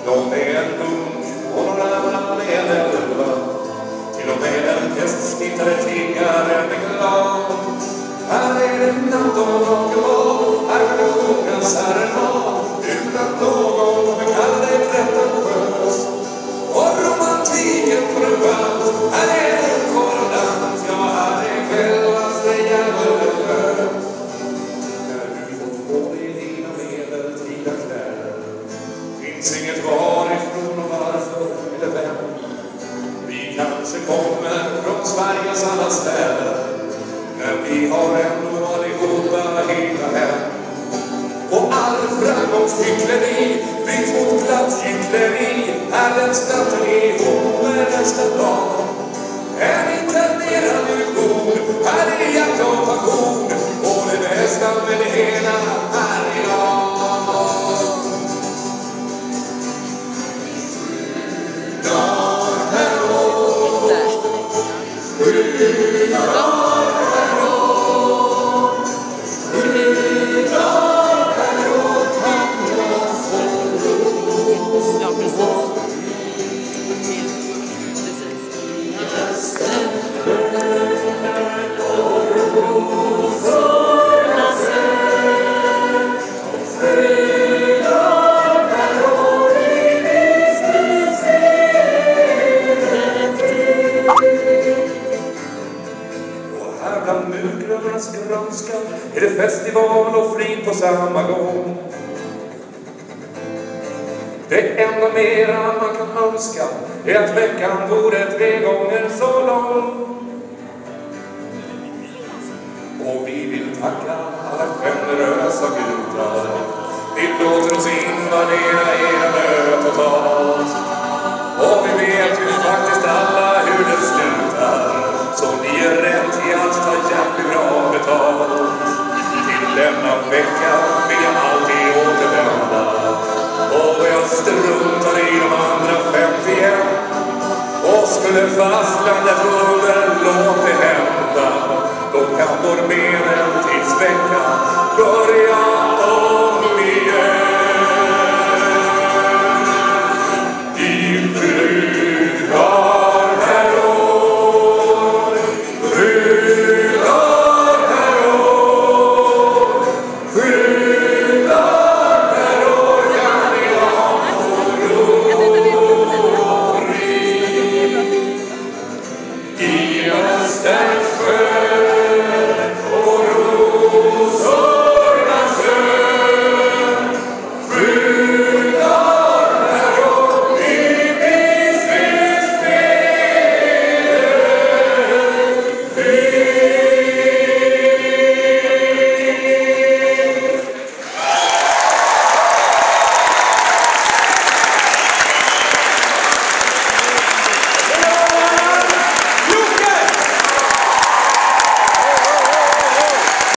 Någon är en munk och någon annan är en elva. Till och med en hästsnittare tiggar en glad. Här är det natt och rock'n'roll, här kan det sjungas serenad utan att någon kallar dig pretentiös. Och romantiken på en band, här är det korrellant, ja här är självaste djävulen. När du fått på dig dina medeltida kläder finns inget varifrån och varför eller vem. Vi kanske kommer från Sveriges alla städer, men vi har ändå allihopa hela hem. Och all framgångshyckleri byts mot glattgyckleri. Är den staten ihop med nästa dag? En internerad illusion, här är hjärta och passion. Och det bästa med det hela är idag. Grönska är det festival och frid på samma gång. Det enda mera man kan önska är att veckan vore 3 gånger så lång. Och vi vill tacka alla generösa gudar. Vi låter oss invadera era möt totalt. Och vi vet ju faktiskt alla hur det slutar. Så ni är rätt i att ta jävligt bra betalt. Till denna vecka vill jag alltid återvända. Och jag struntar i de andra 51. Och skulle fastlandet under låt det hända, då kan vår medel